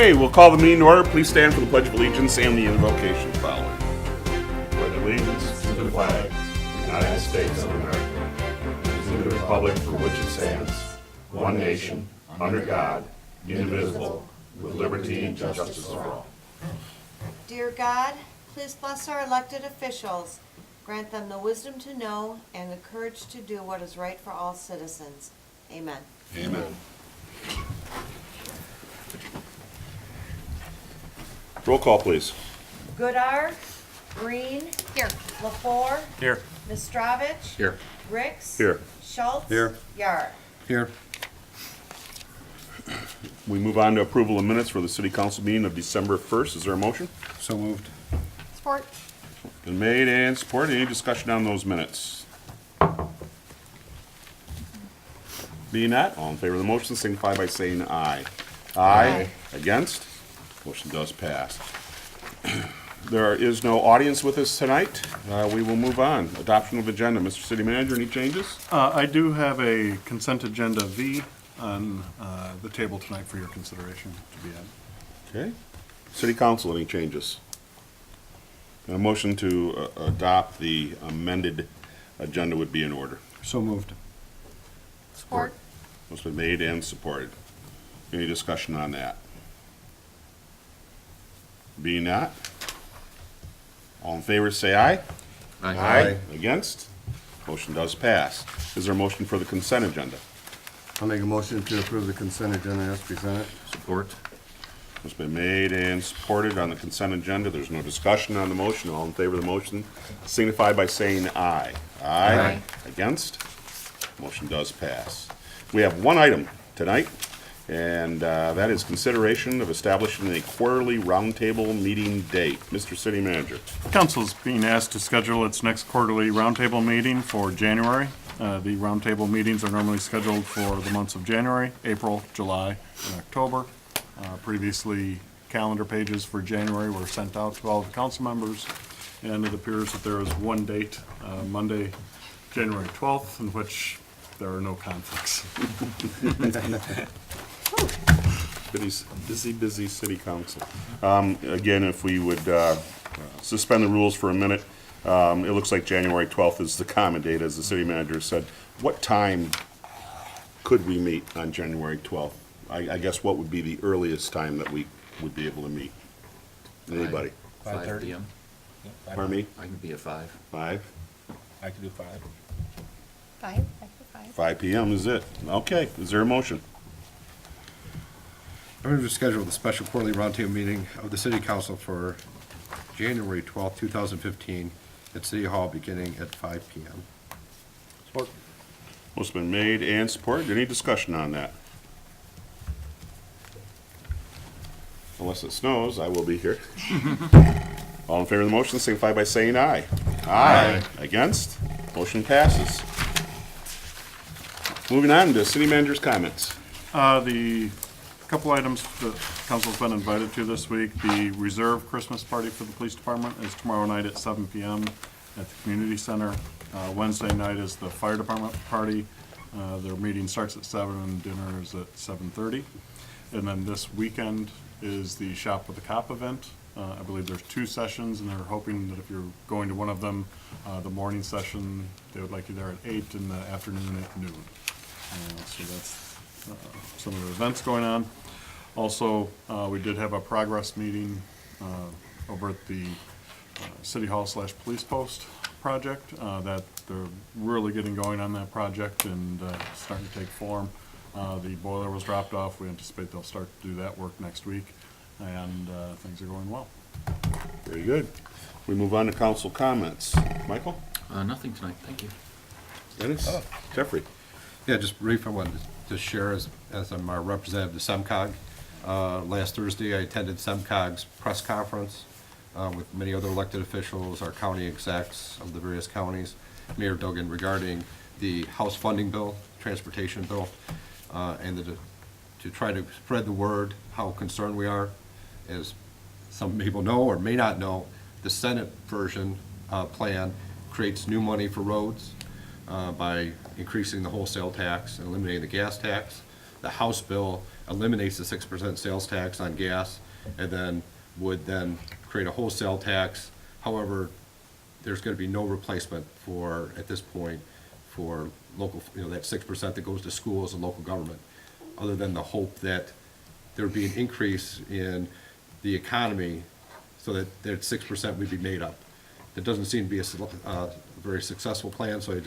Okay, we'll call the meeting to order. Please stand for the Pledge of Allegiance and the invocation following. Pledge allegiance to the flag of the United States of America, and to the republic for which it stands, one nation, under God, indivisible, with liberty and justice for all. Dear God, please bless our elected officials. Grant them the wisdom to know and the courage to do what is right for all citizens. Amen. Amen. Roll call, please. Goodar, Green. Here. Lepore. Here. Mistrovich. Here. Ricks. Here. Schultz. Here. Yar. Here. We move on to approval of minutes for the City Council meeting of December 1st. Is there a motion? So moved. Support. Been made and supported. Any discussion on those minutes? Being not, all in favor of the motion, signify by saying aye. Aye. Against? Motion does pass. There is no audience with us tonight. We will move on. Adoption of agenda. Mr. City Manager, any changes? I do have a consent agenda V on the table tonight for your consideration to be had. Okay. City Council, any changes? A motion to adopt the amended agenda would be in order. So moved. Support. It's been made and supported. Any discussion on that? Being not, all in favor say aye. Aye. Against? Motion does pass. Is there a motion for the consent agenda? I'll make a motion to approve the consent agenda as presented. Support. It's been made and supported on the consent agenda. There's no discussion on the motion. All in favor of the motion signify by saying aye. Aye. Against? Motion does pass. We have one item tonight, and that is consideration of establishing a quarterly roundtable meeting date. Mr. City Manager. Council is being asked to schedule its next quarterly roundtable meeting for January. The roundtable meetings are normally scheduled for the months of January, April, July, and October. Previously, calendar pages for January were sent out to all the council members, and it appears that there is one date, Monday, January 12th, in which there are no conflicts. Busy city council. Again, if we would suspend the rules for a minute, it looks like January 12th is the common date, as the city manager said. What time could we meet on January 12th? I guess what would be the earliest time that we would be able to meet? Anybody? 5 p.m. Pardon me? I can be at 5. 5? I can do 5. 5. I feel 5. 5 p.m. is it? Okay, is there a motion? I'm going to schedule the special quarterly roundtable meeting of the City Council for January 12th, 2015 at City Hall beginning at 5 p.m. Support. Motion's been made and supported. Any discussion on that? Unless it snows, I will be here. All in favor of the motion, signify by saying aye. Aye. Against? Motion passes. Moving on to city manager's comments. The couple items that council's been invited to this week, the reserve Christmas party for the police department is tomorrow night at 7 p.m. at the community center. Wednesday night is the fire department party. Their meeting starts at 7 and dinner is at 7:30. And then this weekend is the Shop with the Cop event. I believe there's 2 sessions, and they're hoping that if you're going to one of them, the morning session, they would like you there at 8 and the afternoon at noon. So that's some of the events going on. Also, we did have a progress meeting over at the City Hall / Police Post project that they're really getting going on that project and starting to take form. The boiler was dropped off. We anticipate they'll start to do that work next week, and things are going well. Very good. We move on to council comments. Michael? Nothing tonight, thank you. Dennis? Jeffrey? Yeah, just brief, I wanted to share as I'm our representative to SEMCOG. Last Thursday, I attended SEMCOG's press conference with many other elected officials, our county execs of the various counties, Mayor Duggan, regarding the House funding bill, transportation bill, and to try to spread the word how concerned we are. As some people know or may not know, the Senate version plan creates new money for roads by increasing the wholesale tax and eliminating the gas tax. The House bill eliminates the 6% sales tax on gas and then would then create a wholesale tax. However, there's going to be no replacement for, at this point, for local, that 6% that goes to schools and local government, other than the hope that there would be an increase in the economy so that 6% would be made up. That doesn't seem to be a very successful plan, so I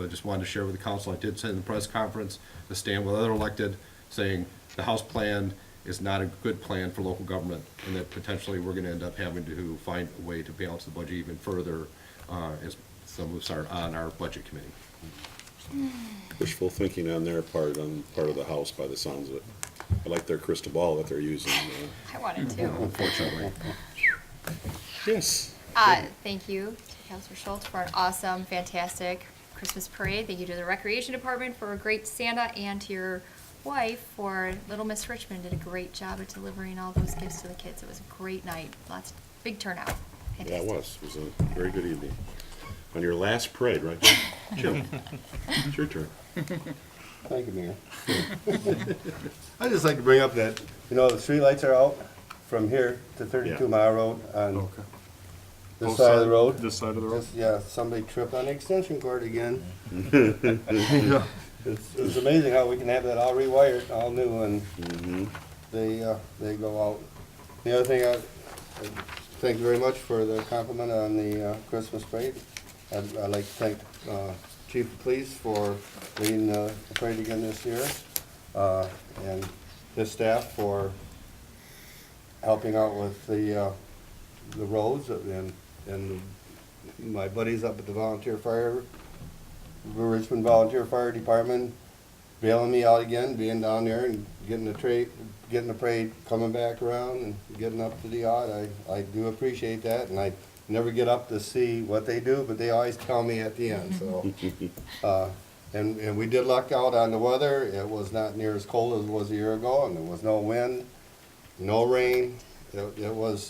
just wanted to share with the council. I did say in the press conference to stand with other elected, saying the House plan is not a good plan for local government, and that potentially we're going to end up having to find a way to balance the budget even further as some moves are on our budget committee. Wishful thinking on their part, on part of the House, by the sounds of it. I like their crystal ball that they're using. I wanted to. Unfortunately. Yes. Thank you to Councilor Schultz for an awesome, fantastic Christmas parade. Thank you to the Recreation Department for a great Santa, and to your wife for Little Miss Richmond did a great job at delivering all those gifts to the kids. It was a great night. Big turnout. Yeah, Fantastic. it was. It was a very good evening. On your last parade, right? Jim, it's your turn. Thank you, Mayor. I'd just like to bring up that, the streetlights are out from here to 32 Yeah. Mile Road on Okay. this Both side of the road. This side of the road? Just- Yeah, somebody tripped on the extension cord again. It's amazing how we can have that all rewired, all new, and they go out. The other thing, thank you very much for the compliment on the Christmas parade. I'd like to thank Chief of Police for leading the parade again this year, and his staff for helping out with the roads, and my buddies up at the Richmond Volunteer Fire Department bailing me out again, being down there and getting the parade coming back around and getting up to the yacht. I do appreciate that, and I never get up to see what they do, but they always tell me at the end, so. And we did luck out on the weather. It was not near as cold as it was a year ago, and there was no wind, no rain. It was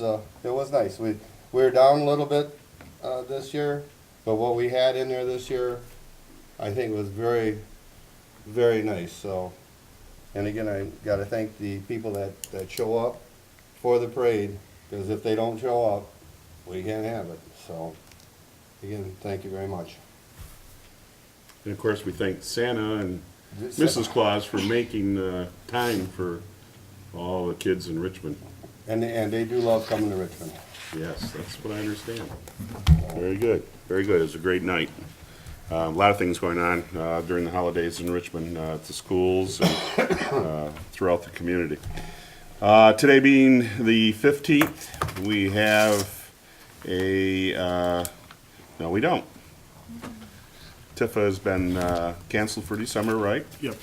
nice. We were down a little bit this year, but what we had in there this year, I think was very, very nice. So, and again, I got to thank the people that show up for the parade, because if they don't show up, we can't have it. So, again, thank you very much. And of course, we thank Santa and Mrs. Claus for making time for all the kids in Richmond. And they do love coming to Richmond. Yes, that's what I understand. Very good, very good. It was a great night. A lot of things going on during the holidays in Richmond, at the schools and throughout the community. Today being the 15th, we have no, we don't. Tifa has been canceled for December, right? Yep.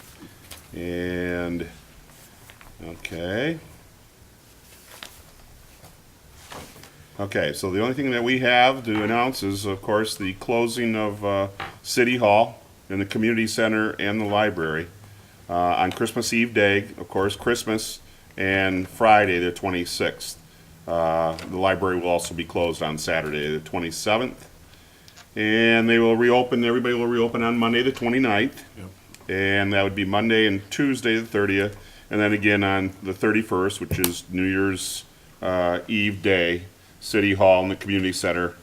And, okay. Okay, so the only thing that we have to announce is, of course, the closing of City Hall and the Community Center and the library on Christmas Eve day, of course, Christmas, and Friday, the 26th. The library will also be closed on Saturday, the 27th. And they will reopen, everybody will reopen on Monday, the 29th. Yep. And that would be Monday and Tuesday, the 30th. And then again on the 31st, which is New Year's Eve day, City Hall and the Community Center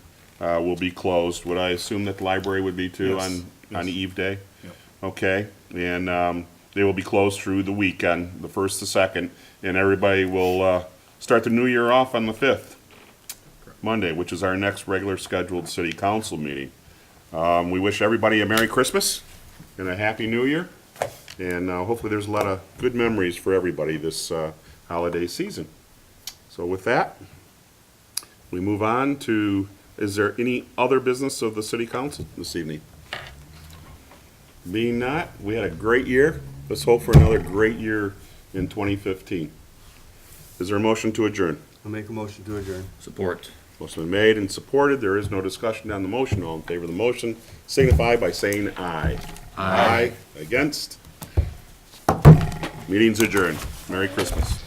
will be closed. Would I assume that the library would be too Yes. on Yes. Eve day? Yep. Okay, and they will be closed through the weekend, the 1st, the 2nd, and everybody will start the new year off on the 5th, Monday, which is our next regular scheduled city council meeting. We wish everybody a Merry Christmas and a Happy New Year, and hopefully there's a lot of good memories for everybody this holiday season. So with that, we move on to, is there any other business of the city council this evening? Being not, we had a great year. Let's hope for another great year in 2015. Is there a motion to adjourn? I'll make a motion to adjourn. Support. Motion been made and supported. There is no discussion on the motion. All in favor of the motion signify by saying aye. Aye. Against? Meeting's adjourned. Merry Christmas.